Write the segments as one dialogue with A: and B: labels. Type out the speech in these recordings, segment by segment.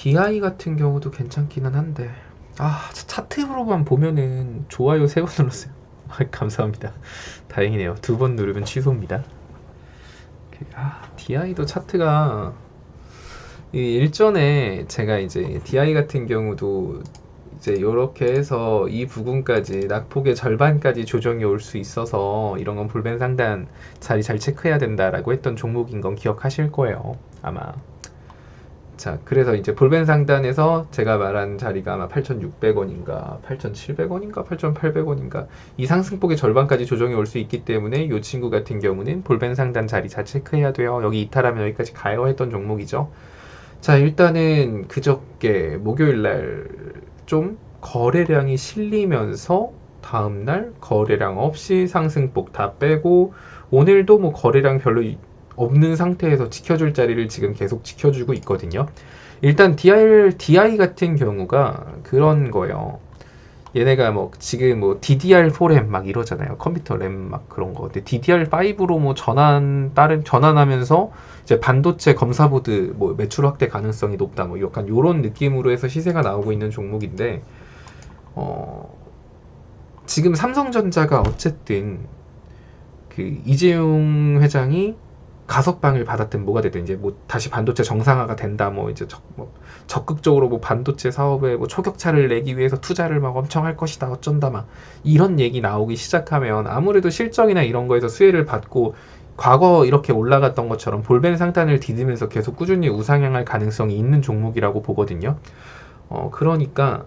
A: DI 같은 경우도 괜찮기는 한데 차트로만 보면은 좋아요 3번 눌렀어요. 감사합니다. 다행이네요. 2번 누르면 취소입니다. DI도 차트가 일전에 제가 이제 DI 같은 경우도 이제 요렇게 해서 이 부분까지 낙폭의 절반까지 조정이 올 수 있어서 이런 건 볼벤 상단 자리 잘 체크해야 된다라고 했던 종목인 건 기억하실 거예요. 아마. 자, 그래서 이제 볼벤 상단에서 제가 말한 자리가 아마 8,600원인가, 8,700원인가, 8,800원인가 이 상승폭의 절반까지 조정이 올 수 있기 때문에 이 친구 같은 경우는 볼벤 상단 자리 잘 체크해야 돼요. 여기 이탈하면 여기까지 가요 했던 종목이죠. 자, 일단은 그저께 목요일 날 좀 거래량이 실리면서 다음날 거래량 없이 상승폭 다 빼고 오늘도 뭐 거래량 별로 없는 상태에서 지켜줄 자리를 지금 계속 지켜주고 있거든요. 일단 DI 같은 경우가 그런 거예요. 얘네가 뭐 지금 뭐 DDR4 램 막 이러잖아요. 컴퓨터 램 막 그런 거. 근데 DDR5로 뭐 전환하면서 이제 반도체 검사보드 뭐 매출 확대 가능성이 높다. 뭐 약간 요런 느낌으로 해서 시세가 나오고 있는 종목인데, 지금 삼성전자가 어쨌든 그 이재용 회장이 가석방을 받았든 뭐가 됐든 이제 뭐 다시 반도체 정상화가 된다 뭐 이제 적극적으로 뭐 반도체 사업에 뭐 초격차를 내기 위해서 투자를 막 엄청 할 것이다 어쩐다 막 이런 얘기 나오기 시작하면 아무래도 실적이나 이런 거에서 수혜를 받고 과거 이렇게 올라갔던 것처럼 볼벤 상단을 디디면서 계속 꾸준히 우상향할 가능성이 있는 종목이라고 보거든요. 그러니까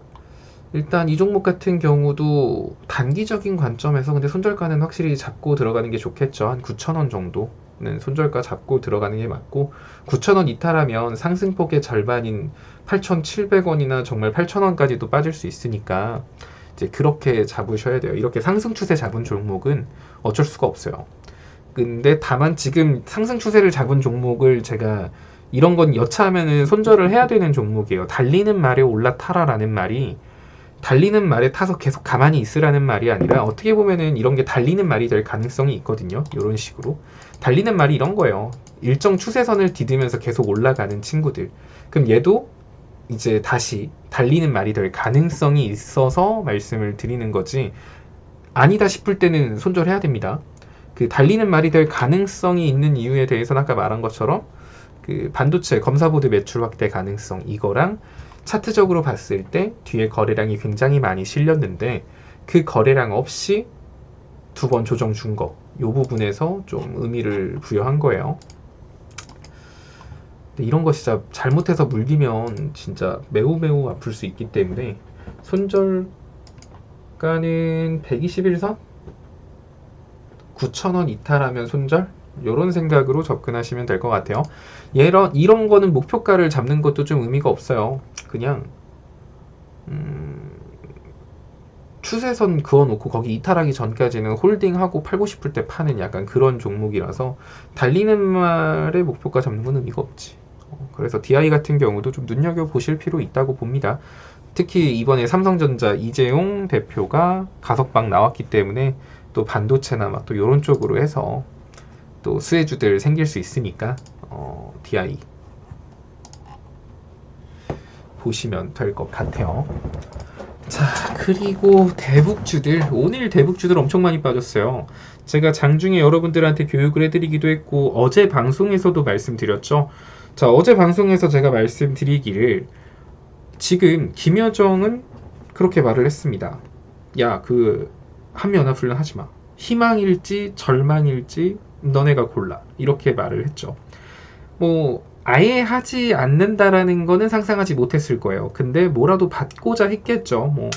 A: 일단 이 종목 같은 경우도 단기적인 관점에서 근데 손절가는 확실히 잡고 들어가는 게 좋겠죠. 한 9,000원 정도는 손절가 잡고 들어가는 게 맞고 9,000원 이탈하면 상승폭의 절반인 8,700원이나 정말 8,000원까지도 빠질 수 있으니까 이제 그렇게 잡으셔야 돼요. 이렇게 상승 추세 잡은 종목은 어쩔 수가 없어요. 근데 다만 지금 상승 추세를 잡은 종목을 제가 이런 건 여차하면은 손절을 해야 되는 종목이에요. 달리는 말에 올라타라라는 말이 달리는 말에 타서 계속 가만히 있으라는 말이 아니라 어떻게 보면은 이런 게 달리는 말이 될 가능성이 있거든요. 이런 식으로 달리는 말이 이런 거예요. 일정 추세선을 디디면서 계속 올라가는 친구들. 그럼 얘도 이제 다시 달리는 말이 될 가능성이 있어서 말씀을 드리는 거지. 아니다 싶을 때는 손절해야 됩니다. 그 달리는 말이 될 가능성이 있는 이유에 대해서는 아까 말한 것처럼 그 반도체 검사보드 매출 확대 가능성 이거랑 차트적으로 봤을 때 뒤에 거래량이 굉장히 많이 실렸는데 그 거래량 없이 2번 조정 준 거, 이 부분에서 좀 의미를 부여한 거예요. 근데 이런 거 진짜 잘못해서 물리면 진짜 매우 매우 아플 수 있기 때문에 손절가는 121선? 9,000원 이탈하면 손절? 이런 생각으로 접근하시면 될 것 같아요. 이런 거는 목표가를 잡는 것도 좀 의미가 없어요. 그냥 추세선 그어놓고 거기 이탈하기 전까지는 홀딩하고 팔고 싶을 때 파는 약간 그런 종목이라서 달리는 말에 목표가 잡는 건 의미가 없지. 그래서 DI 같은 경우도 좀 눈여겨보실 필요 있다고 봅니다. 특히 이번에 삼성전자 이재용 대표가 가석방 나왔기 때문에 또 반도체나 막 또 이런 쪽으로 해서 또 수혜주들 생길 수 있으니까 DI 보시면 될 것 같아요. 자, 그리고 대북주들 오늘 대북주들 엄청 많이 빠졌어요. 제가 장중에 여러분들한테 교육을 해드리기도 했고 어제 방송에서도 말씀드렸죠. 자, 어제 방송에서 제가 말씀드리기를 지금 김여정은 그렇게 말을 했습니다. 야, 그 한미연합훈련 하지마. 희망일지 절망일지 너네가 골라. 이렇게 말을 했죠. 뭐 아예 하지 않는다라는 거는 상상하지 못했을 거예요. 근데 뭐라도 받고자 했겠죠. 뭐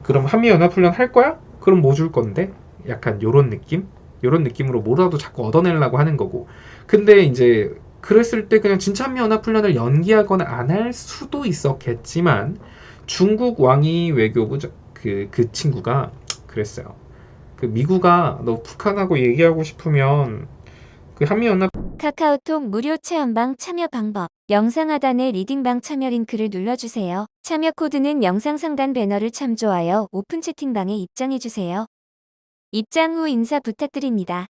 A: 그럼 한미연합훈련 할 거야? 그럼 뭐 줄 건데? 약간 요런 느낌? 요런 느낌으로 뭐라도 자꾸 얻어내려고 하는 거고. 근데 이제 그랬을 때 그냥 진짜 한미연합훈련을 연기하거나 안 할 수도 있었겠지만 중국 왕이 외교부 그 친구가 그랬어요. 그 미국아 너 북한하고 얘기하고 싶으면 그 한미연합
B: 카카오톡 무료 체험방 참여 방법. 영상 하단의 리딩방 참여 링크를 눌러주세요. 참여 코드는 영상 상단 배너를 참조하여 오픈 채팅방에 입장해주세요. 입장 후 인사 부탁드립니다.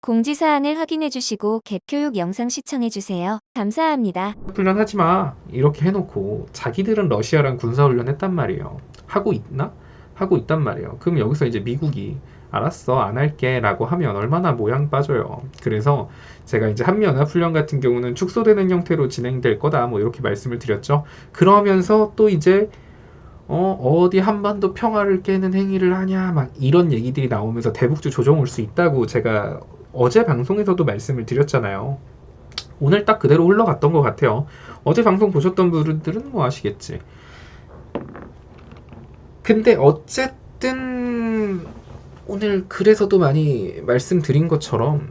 B: 공지사항을 확인해주시고 갭 교육 영상 시청해주세요. 감사합니다.
A: 훈련하지 마 이렇게 해놓고 자기들은 러시아랑 군사훈련 했단 말이에요. 하고 있나? 하고 있단 말이에요. 그럼 여기서 이제 미국이 알았어 안 할게 라고 하면 얼마나 모양 빠져요. 그래서 제가 이제 한미연합훈련 같은 경우는 축소되는 형태로 진행될 거다 뭐 이렇게 말씀을 드렸죠. 그러면서 또 이제 어디 한반도 평화를 깨는 행위를 하냐 막 이런 얘기들이 나오면서 대북주 조정 올 수 있다고 제가 어제 방송에서도 말씀을 드렸잖아요. 오늘 딱 그대로 흘러갔던 것 같아요. 어제 방송 보셨던 분들은 뭐 아시겠지. 근데 어쨌든 오늘 글에서도 많이 말씀드린 것처럼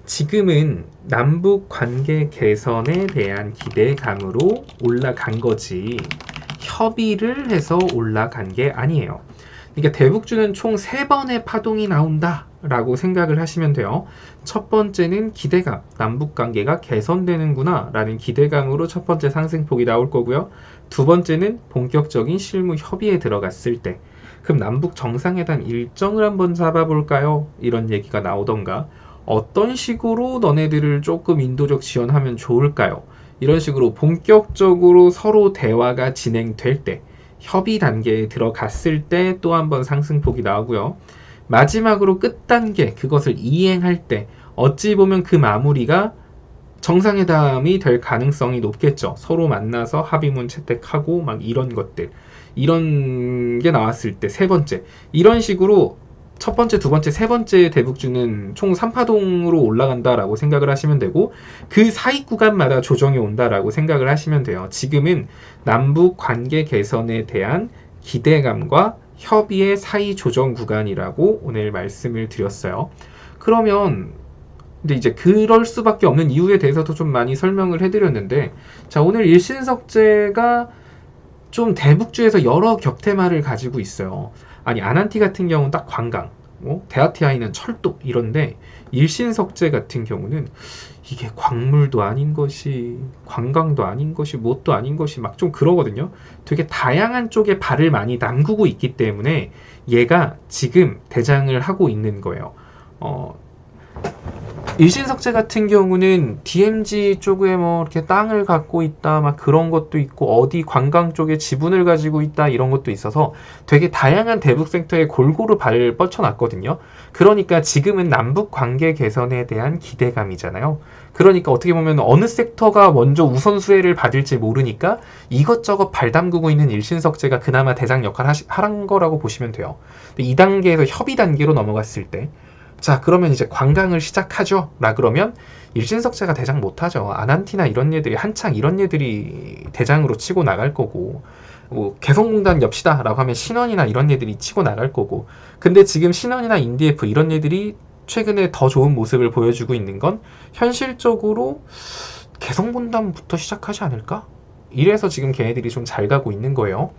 A: 지금은 남북 관계 개선에 대한 기대감으로 올라간 거지 협의를 해서 올라간 게 아니에요. 그러니까 대북주는 총 3번의 파동이 나온다 라고 생각을 하시면 돼요. 첫 번째는 기대감, 남북 관계가 개선되는구나 라는 기대감으로 첫 번째 상승폭이 나올 거고요. 두 번째는 본격적인 실무 협의에 들어갔을 때 그럼 남북 정상회담 일정을 한번 잡아볼까요? 이런 얘기가 나오던가 어떤 식으로 너네들을 조금 인도적 지원하면 좋을까요? 이런 식으로 본격적으로 서로 대화가 진행될 때 협의 단계에 들어갔을 때 또 한번 상승폭이 나오고요. 마지막으로 끝 단계 그것을 이행할 때 어찌 보면 그 마무리가 정상회담이 될 가능성이 높겠죠. 서로 만나서 합의문 채택하고 막 이런 것들 이런 게 나왔을 때 세 번째 이런 식으로 첫 번째, 두 번째, 세 번째 대북주는 총 3파동으로 올라간다라고 생각을 하시면 되고 그 사이 구간마다 조정이 온다라고 생각을 하시면 돼요. 지금은 남북 관계 개선에 대한 기대감과 협의의 사이 조정 구간이라고 오늘 말씀을 드렸어요. 그러면 근데 이제 그럴 수밖에 없는 이유에 대해서도 좀 많이 설명을 해드렸는데 자 오늘 일신석재가 좀 대북주에서 여러 격테마를 가지고 있어요. 아니 아난티 같은 경우는 딱 관광, 데아티아이는 철도 이런데 일신석재 같은 경우는 이게 광물도 아닌 것이 관광도 아닌 것이 뭣도 아닌 것이 막 좀 그러거든요. 되게 다양한 쪽에 발을 많이 담그고 있기 때문에 얘가 지금 대장을 하고 있는 거예요. 일신석재 같은 경우는 DMZ 쪽에 뭐 이렇게 땅을 갖고 있다 막 그런 것도 있고 어디 관광 쪽에 지분을 가지고 있다 이런 것도 있어서 되게 다양한 대북 섹터에 골고루 발을 뻗쳐놨거든요. 그러니까 지금은 남북 관계 개선에 대한 기대감이잖아요. 그러니까 어떻게 보면 어느 섹터가 먼저 우선수혜를 받을지 모르니까 이것저것 발 담그고 있는 일신석재가 그나마 대장 역할을 하는 거라고 보시면 돼요. 근데 이 단계에서 협의 단계로 넘어갔을 때 자 그러면 이제 관광을 시작하죠 라 그러면 일신석재가 대장 못하죠. 아난티나 이런 애들이 한창 이런 애들이 대장으로 치고 나갈 거고 뭐 개성공단 엽시다 라고 하면 신원이나 이런 애들이 치고 나갈 거고 근데 지금 신원이나 인디에프 이런 애들이 최근에 더 좋은 모습을 보여주고 있는 건 현실적으로 개성공단부터 시작하지 않을까? 이래서 지금 걔네들이 좀 잘 가고 있는 거예요.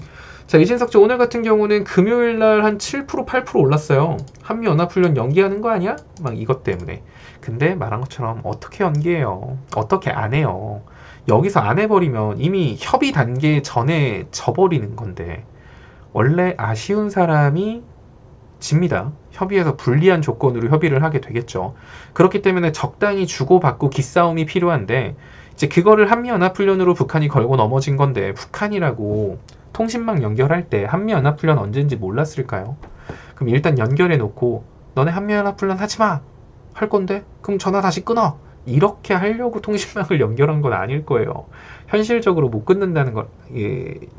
A: 자, 일신석재 오늘 같은 경우는 금요일날 한 7%, 8% 올랐어요. 한미연합훈련 연기하는 거 아니야? 막 이것 때문에. 근데 말한 것처럼 어떻게 연기해요? 어떻게 안 해요? 여기서 안 해버리면 이미 협의 단계 전에 져버리는 건데 원래 아쉬운 사람이 집니다. 협의에서 불리한 조건으로 협의를 하게 되겠죠. 그렇기 때문에 적당히 주고받고 기싸움이 필요한데 이제 그거를 한미연합훈련으로 북한이 걸고 넘어진 건데 북한이라고 통신망 연결할 때 한미연합훈련 언제인지 몰랐을까요? 그럼 일단 연결해 놓고 너네 한미연합훈련 하지마! 할 건데? 그럼 전화 다시 끊어! 이렇게 하려고 통신망을 연결한 건 아닐 거예요. 현실적으로 못 끊는다는 걸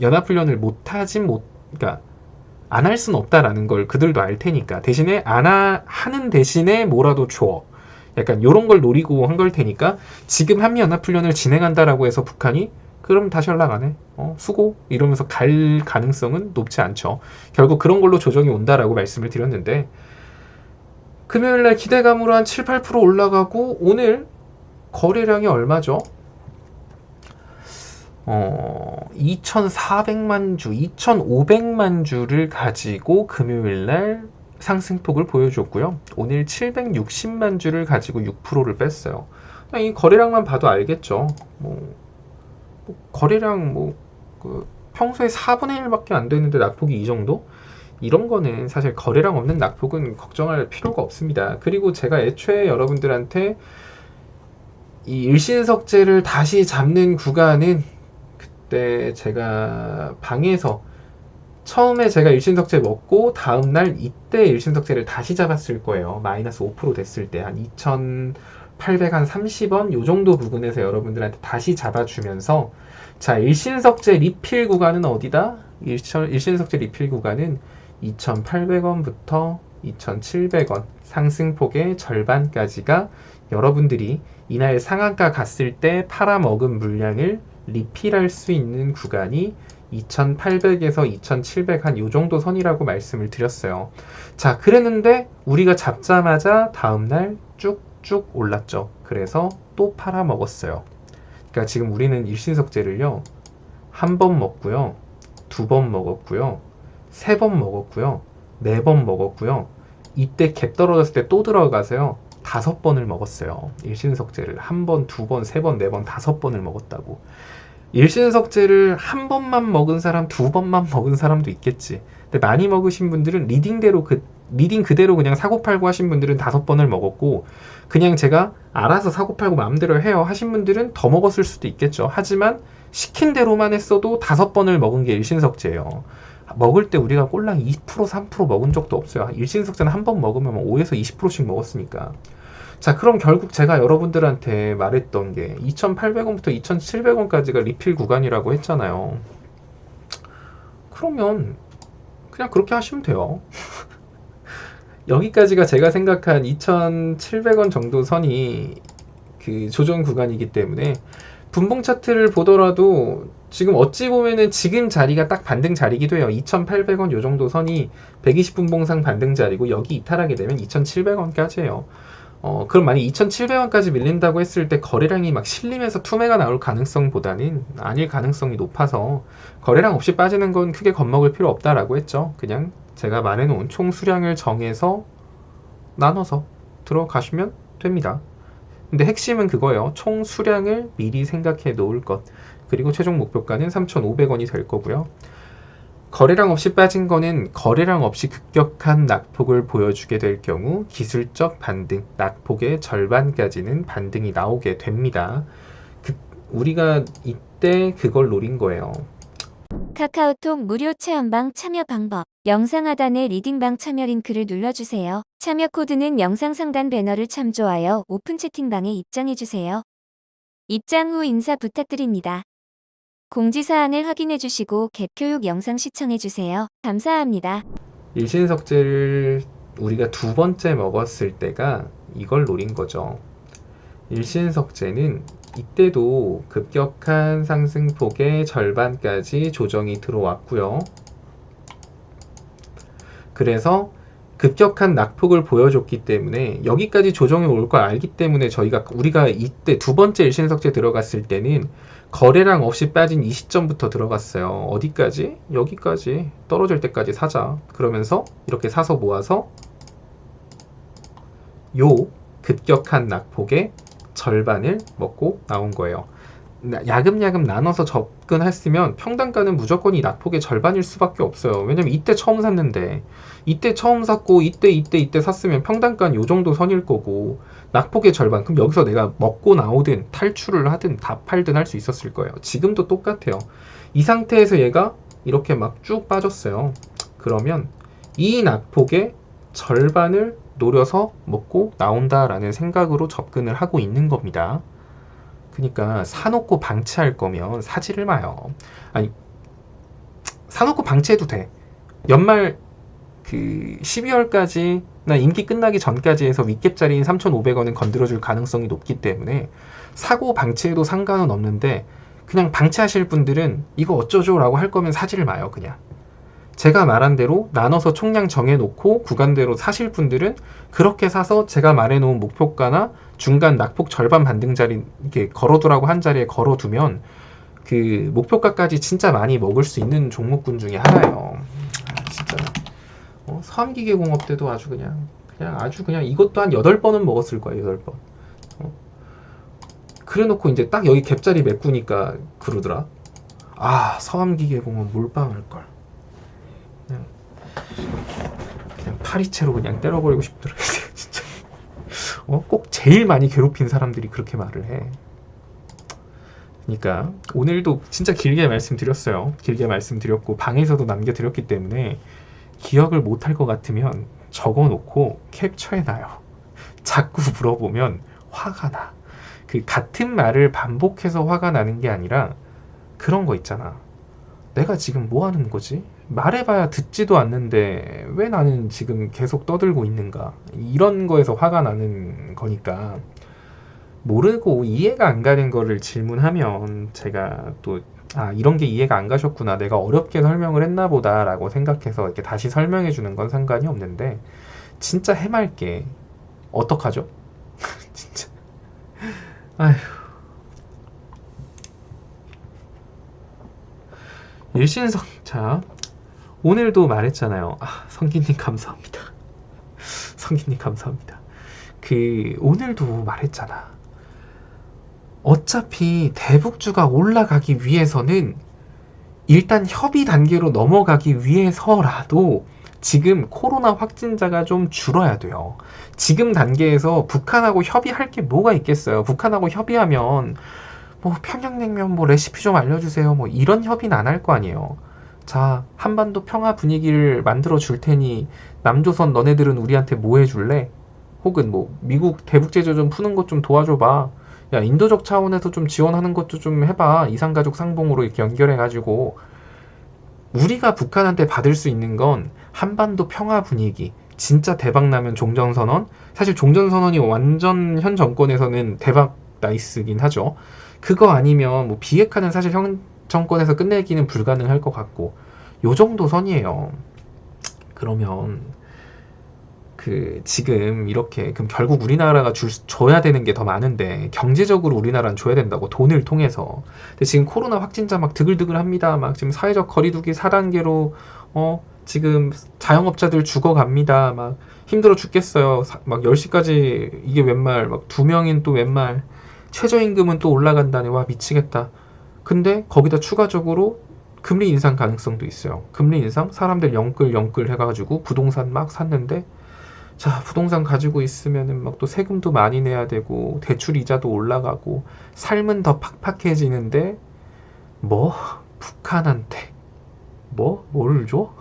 A: 연합훈련을 그러니까 안 할 수는 없다라는 걸 그들도 알 테니까 대신에 하는 대신에 뭐라도 줘. 약간 요런 걸 노리고 한 걸 테니까 지금 한미연합훈련을 진행한다라고 해서 북한이 그럼 다시 연락 안 해. 수고 이러면서 갈 가능성은 높지 않죠. 결국 그런 걸로 조정이 온다라고 말씀을 드렸는데 금요일날 기대감으로 한 7, 8% 올라가고 오늘 거래량이 얼마죠? 2,400만 주, 2,500만 주를 가지고 금요일날 상승폭을 보여줬고요. 오늘 760만 주를 가지고 6%를 뺐어요. 이 거래량만 봐도 알겠죠. 거래량 평소에 4분의 1밖에 안 되는데 낙폭이 이 정도? 이런 거는 사실 거래량 없는 낙폭은 걱정할 필요가 없습니다. 그리고 제가 애초에 여러분들한테 이 일신석재를 다시 잡는 구간은 그때 제가 방에서 처음에 제가 일신석재 먹고 다음날 이때 일신석재를 다시 잡았을 거예요. 마이너스 5% 됐을 때 한 2,830원 요 정도 부근에서 여러분들한테 다시 잡아주면서 자, 일신석재 리필 구간은 어디다? 일신석재 리필 구간은 2,800원부터 2,700원 상승폭의 절반까지가 여러분들이 이날 상한가 갔을 때 팔아먹은 물량을 리필할 수 있는 구간이 2,800에서 2,700 한 요 정도 선이라고 말씀을 드렸어요. 자, 그랬는데 우리가 잡자마자 다음날 쭉쭉 올랐죠. 그래서 또 팔아먹었어요. 그러니까 지금 우리는 일신석재를요, 한 번 먹고요, 두 번 먹었고요, 세 번 먹었고요, 네 번 먹었고요, 이때 갭 떨어졌을 때 또 들어가서요, 5번을 먹었어요. 일신석재를 한 번, 두 번, 세 번, 네 번, 5번을 먹었다고. 일신석재를 한 번만 먹은 사람, 두 번만 먹은 사람도 있겠지. 근데 많이 먹으신 분들은 리딩 그대로 그냥 사고팔고 하신 분들은 5번을 먹었고, 그냥 제가 알아서 사고팔고 마음대로 해요 하신 분들은 더 먹었을 수도 있겠죠. 하지만 시킨 대로만 했어도 5번을 먹은 게 일신석재예요. 먹을 때 우리가 꼴랑 2%, 3% 먹은 적도 없어요. 일신석재는 한 번 먹으면 5에서 20%씩 먹었으니까. 자, 그럼 결국 제가 여러분들한테 말했던 게 2,800원부터 2,700원까지가 리필 구간이라고 했잖아요. 그러면 그냥 그렇게 하시면 돼요. 여기까지가 제가 생각한 2,700원 정도 선이 그 조정 구간이기 때문에 분봉 차트를 보더라도 지금 어찌 보면은 지금 자리가 딱 반등 자리기도 해요. 2,800원 요 정도 선이 120분봉상 반등 자리고 여기 이탈하게 되면 2,700원까지예요. 그럼 만약 2,700원까지 밀린다고 했을 때 거래량이 막 실리면서 투매가 나올 가능성보다는 아닐 가능성이 높아서 거래량 없이 빠지는 건 크게 겁먹을 필요 없다라고 했죠. 그냥 제가 말해놓은 총 수량을 정해서 나눠서 들어가시면 됩니다. 근데 핵심은 그거예요. 총 수량을 미리 생각해 놓을 것. 그리고 최종 목표가는 3,500원이 될 거고요. 거래량 없이 빠진 거는 거래량 없이 급격한 낙폭을 보여주게 될 경우 기술적 반등, 낙폭의 절반까지는 반등이 나오게 됩니다. 우리가 이때 그걸 노린 거예요.
B: 카카오톡 무료 체험방 참여 방법. 영상 하단의 리딩방 참여 링크를 눌러주세요. 참여 코드는 영상 상단 배너를 참조하여 오픈 채팅방에 입장해주세요. 입장 후 인사 부탁드립니다. 공지사항을 확인해주시고 갭 교육 영상 시청해주세요. 감사합니다.
A: 일신석재를 우리가 두 번째 먹었을 때가 이걸 노린 거죠. 일신석재는 이때도 급격한 상승폭의 절반까지 조정이 들어왔고요. 그래서 급격한 낙폭을 보여줬기 때문에 여기까지 조정이 올 걸 알기 때문에 우리가 이때 두 번째 일신석재 들어갔을 때는 거래량 없이 빠진 이 시점부터 들어갔어요. 어디까지? 여기까지 떨어질 때까지 사자. 그러면서 이렇게 사서 모아서 요 급격한 낙폭의 절반을 먹고 나온 거예요. 야금야금 나눠서 접근했으면 평단가는 무조건 이 낙폭의 절반일 수밖에 없어요. 왜냐면 이때 처음 샀는데, 이때 처음 샀고 이때 샀으면 평단가는 요 정도 선일 거고 낙폭의 절반, 그럼 여기서 내가 먹고 나오든 탈출을 하든 다 팔든 할 수 있었을 거예요. 지금도 똑같아요. 이 상태에서 얘가 이렇게 막 쭉 빠졌어요. 그러면 이 낙폭의 절반을 노려서 먹고 나온다라는 생각으로 접근을 하고 있는 겁니다. 그러니까 사놓고 방치할 거면 사지를 마요. 아니, 사놓고 방치해도 돼. 연말 그 12월까지나 임기 끝나기 전까지 해서 윗갭자리인 3,500원은 건드려줄 가능성이 높기 때문에 사고 방치해도 상관은 없는데, 그냥 방치하실 분들은 이거 어쩌죠 라고 할 거면 사지를 마요. 그냥 제가 말한 대로 나눠서 총량 정해놓고 구간대로 사실 분들은 그렇게 사서 제가 말해놓은 목표가나 중간 낙폭 절반 반등 자리 이렇게 걸어두라고 한 자리에 걸어두면 그 목표가까지 진짜 많이 먹을 수 있는 종목군 중에 하나예요. 진짜 서암기계공업 때도 아주 그냥 이것도 한 8번은 먹었을 거예요. 8번. 그래놓고 이제 딱 여기 갭자리 메꾸니까 그러더라. 아, 서암기계공업 몰빵할걸. 파리채로 그냥 때려버리고 싶더라고요. 진짜. 꼭 제일 많이 괴롭힌 사람들이 그렇게 말을 해. 그러니까 오늘도 진짜 길게 말씀드렸어요. 길게 말씀드렸고 방에서도 남겨드렸기 때문에 기억을 못할 것 같으면 적어놓고 캡처해놔요. 자꾸 물어보면 화가 나. 그 같은 말을 반복해서 화가 나는 게 아니라 그런 거 있잖아. 내가 지금 뭐 하는 거지? 말해봐야 듣지도 않는데 왜 나는 지금 계속 떠들고 있는가? 이런 거에서 화가 나는 거니까 모르고 이해가 안 가는 거를 질문하면 제가 또 이런 게 이해가 안 가셨구나. 내가 어렵게 설명을 했나 보다라고 생각해서 이렇게 다시 설명해 주는 건 상관이 없는데 진짜 해맑게 어떡하죠? 진짜. 아휴. 일신성. 자, 오늘도 말했잖아요. 성기님 감사합니다. 성기님 감사합니다. 오늘도 말했잖아. 어차피 대북주가 올라가기 위해서는 일단 협의 단계로 넘어가기 위해서라도 지금 코로나 확진자가 좀 줄어야 돼요. 지금 단계에서 북한하고 협의할 게 뭐가 있겠어요. 북한하고 협의하면 뭐 평양냉면 뭐 레시피 좀 알려주세요. 뭐 이런 협의는 안 할 거 아니에요. 자, 한반도 평화 분위기를 만들어 줄 테니 남조선 너네들은 우리한테 뭐 해줄래? 혹은 뭐 미국 대북 제재 좀 푸는 것 좀 도와줘봐. 야, 인도적 차원에서 좀 지원하는 것도 좀 해봐. 이산가족 상봉으로 이렇게 연결해가지고 우리가 북한한테 받을 수 있는 건 한반도 평화 분위기, 진짜 대박 나면 종전선언. 사실 종전선언이 완전 현 정권에서는 대박 나이스긴 하죠. 그거 아니면 뭐 비핵화는 사실 현 정권에서 끝내기는 불가능할 것 같고 요 정도 선이에요. 그러면 지금 이렇게 그럼 결국 우리나라가 줘야 되는 게 더 많은데 경제적으로 우리나라는 줘야 된다고 돈을 통해서. 근데 지금 코로나 확진자 막 드글드글 합니다. 막 지금 사회적 거리두기 4단계로 지금 자영업자들 죽어갑니다. 막 힘들어 죽겠어요. 막 10시까지 이게 웬말, 막 2명인 또 웬말, 최저임금은 또 올라간다네. 와 미치겠다. 근데 거기다 추가적으로 금리 인상 가능성도 있어요. 금리 인상, 사람들 영끌 해가지고 부동산 막 샀는데 자, 부동산 가지고 있으면은 막 또 세금도 많이 내야 되고 대출 이자도 올라가고 삶은 더 팍팍해지는데 뭐 북한한테 뭘 줘?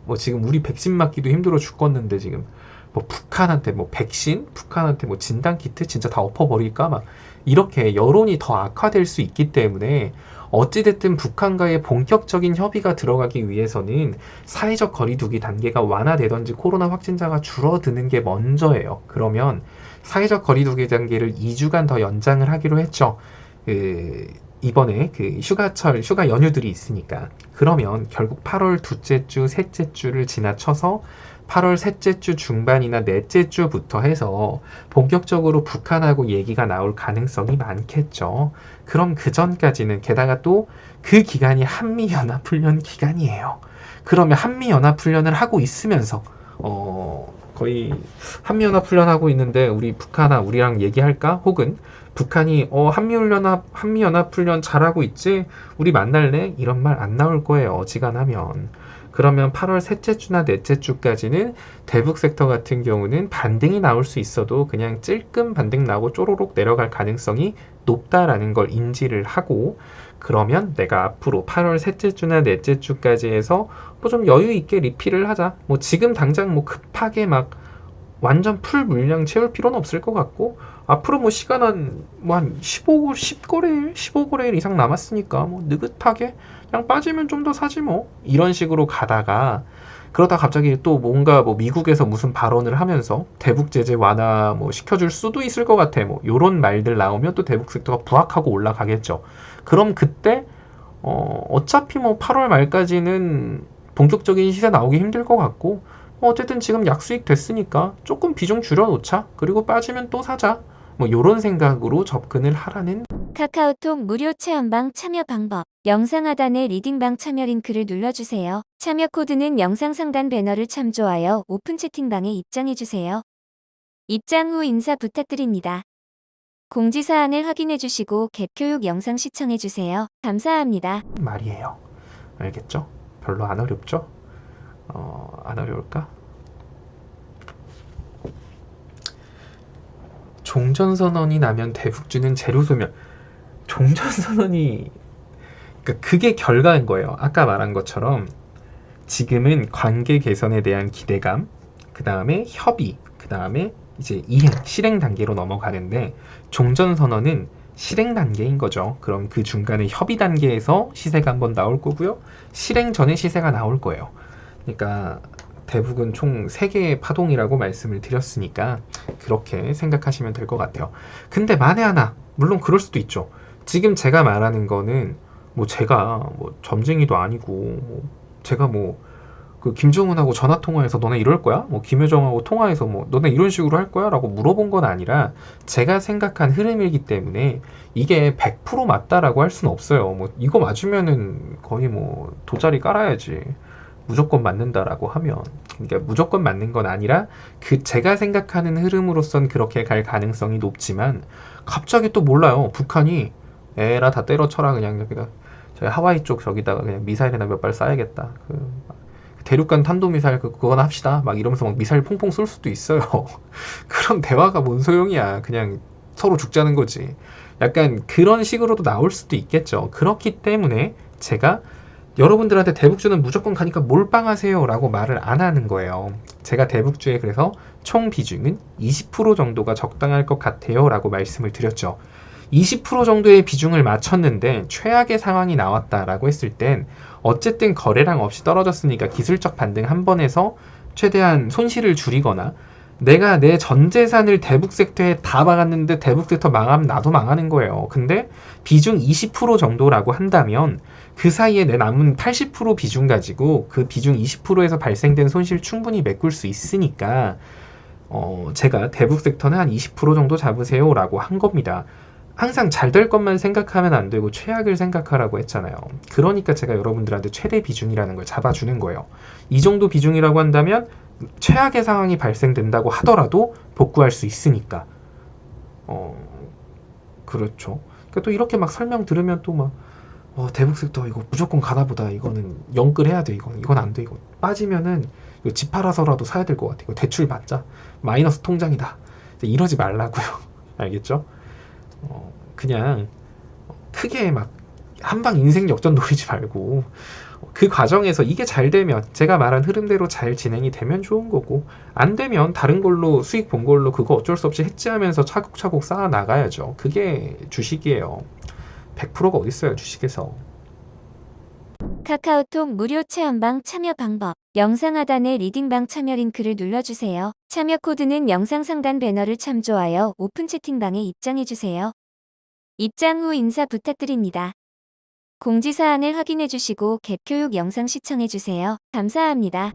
A: 뭐 지금 우리 백신 맞기도 힘들어 죽겠는데 지금 뭐 북한한테 뭐 백신? 북한한테 뭐 진단키트 진짜 다 엎어버릴까? 막 이렇게 여론이 더 악화될 수 있기 때문에 어찌됐든 북한과의 본격적인 협의가 들어가기 위해서는 사회적 거리두기 단계가 완화되던지 코로나 확진자가 줄어드는 게 먼저예요. 그러면 사회적 거리두기 단계를 2주간 더 연장을 하기로 했죠. 이번에 휴가 연휴들이 있으니까. 그러면 결국 8월 둘째 주, 셋째 주를 지나쳐서 8월 셋째 주 중반이나 넷째 주부터 해서 본격적으로 북한하고 얘기가 나올 가능성이 많겠죠. 그럼 그 전까지는 게다가 또 그 기간이 한미연합훈련 기간이에요. 그러면 한미연합훈련을 하고 있으면서 거의 한미연합훈련 하고 있는데 우리 북한아 우리랑 얘기할까? 혹은 북한이 한미연합훈련 잘하고 있지? 우리 만날래? 이런 말 안 나올 거예요. 어지간하면. 그러면 8월 셋째 주나 넷째 주까지는 대북 섹터 같은 경우는 반등이 나올 수 있어도 그냥 찔끔 반등 나고 쪼로록 내려갈 가능성이 높다라는 걸 인지를 하고, 그러면 내가 앞으로 8월 셋째 주나 넷째 주까지 해서 뭐 좀 여유 있게 리필을 하자. 뭐 지금 당장 뭐 급하게 막 완전 풀 물량 채울 필요는 없을 것 같고, 앞으로 뭐 시간 한 15거래일 이상 남았으니까 뭐 느긋하게 그냥 빠지면 좀 더 사지 뭐. 이런 식으로 가다가 그러다 갑자기 또 뭔가 뭐 미국에서 무슨 발언을 하면서 대북 제재 완화 뭐 시켜줄 수도 있을 것 같아. 뭐 요런 말들 나오면 또 대북 섹터가 부각하고 올라가겠죠. 그럼 그때 어차피 뭐 8월 말까지는 본격적인 시세 나오기 힘들 것 같고 어쨌든 지금 약수익 됐으니까 조금 비중 줄여놓자. 그리고 빠지면 또 사자. 뭐 요런 생각으로 접근을 하라는.
B: 카카오톡 무료 체험방 참여 방법. 영상 하단의 리딩방 참여 링크를 눌러주세요. 참여 코드는 영상 상단 배너를 참조하여 오픈 채팅방에 입장해주세요. 입장 후 인사 부탁드립니다. 공지사항을 확인해주시고 갭 교육 영상 시청해주세요. 감사합니다.
A: 말이에요. 알겠죠? 별로 안 어렵죠? 안 어려울까? 종전선언이 나면 대북주는 재료소멸. 종전선언이 그러니까 그게 결과인 거예요. 아까 말한 것처럼 지금은 관계 개선에 대한 기대감, 그 다음에 협의, 그 다음에 이제 이행, 실행 단계로 넘어가는데 종전선언은 실행 단계인 거죠. 그럼 그 중간에 협의 단계에서 시세가 한번 나올 거고요. 실행 전에 시세가 나올 거예요. 그러니까 대북은 총 3개의 파동이라고 말씀을 드렸으니까 그렇게 생각하시면 될 것 같아요. 근데 만에 하나, 물론 그럴 수도 있죠. 지금 제가 말하는 거는 뭐 제가 뭐 점쟁이도 아니고 제가 뭐 그 김정은하고 전화 통화해서 너네 이럴 거야? 뭐 김여정하고 통화해서 뭐 너네 이런 식으로 할 거야? 라고 물어본 건 아니라 제가 생각한 흐름이기 때문에 이게 100% 맞다라고 할 수는 없어요. 뭐 이거 맞으면은 거의 뭐 돗자리 깔아야지. 무조건 맞는다라고 하면 그러니까 무조건 맞는 건 아니라 그 제가 생각하는 흐름으로선 그렇게 갈 가능성이 높지만 갑자기 또 몰라요. 북한이 에라 다 때려쳐라 그냥 여기다 저희 하와이 쪽 저기다가 그냥 미사일이나 몇 발 쏴야겠다. 대륙간 탄도미사일 그거나 합시다. 막 이러면서 막 미사일 퐁퐁 쏠 수도 있어요. 그런 대화가 뭔 소용이야. 그냥 서로 죽자는 거지. 약간 그런 식으로도 나올 수도 있겠죠. 그렇기 때문에 제가 여러분들한테 대북주는 무조건 가니까 몰빵하세요 라고 말을 안 하는 거예요. 제가 대북주에 그래서 총 비중은 20% 정도가 적당할 것 같아요 라고 말씀을 드렸죠. 20% 정도의 비중을 맞췄는데 최악의 상황이 나왔다라고 했을 땐 어쨌든 거래량 없이 떨어졌으니까 기술적 반등 한 번 해서 최대한 손실을 줄이거나 내가 내 전 재산을 대북 섹터에 다 박았는데 대북 섹터 망하면 나도 망하는 거예요. 근데 비중 20% 정도라고 한다면 그 사이에 내 남은 80% 비중 가지고 그 비중 20%에서 발생된 손실 충분히 메꿀 수 있으니까 제가 대북 섹터는 한 20% 정도 잡으세요 라고 한 겁니다. 항상 잘 될 것만 생각하면 안 되고 최악을 생각하라고 했잖아요. 그러니까 제가 여러분들한테 최대 비중이라는 걸 잡아주는 거예요. 이 정도 비중이라고 한다면 최악의 상황이 발생된다고 하더라도 복구할 수 있으니까. 그렇죠. 그러니까 또 이렇게 막 설명 들으면 또 막 대북 섹터 이거 무조건 가나보다. 이거는 영끌해야 돼. 이건 안 돼. 이거 빠지면은 이거 집 팔아서라도 사야 될 것 같아. 이거 대출 받자. 마이너스 통장이다. 이러지 말라고요. 알겠죠? 그냥 크게 막 한방 인생 역전 노리지 말고 그 과정에서 이게 잘 되면 제가 말한 흐름대로 잘 진행이 되면 좋은 거고 안 되면 다른 걸로 수익 본 걸로 그거 어쩔 수 없이 해지하면서 차곡차곡 쌓아 나가야죠. 그게 주식이에요. 100%가 어딨어요 주식에서.
B: 카카오톡 무료 체험방 참여 방법. 영상 하단에 리딩방 참여 링크를 눌러주세요. 참여 코드는 영상 상단 배너를 참조하여 오픈 채팅방에 입장해주세요. 입장 후 인사 부탁드립니다. 공지사항을 확인해주시고 갭 교육 영상 시청해주세요. 감사합니다.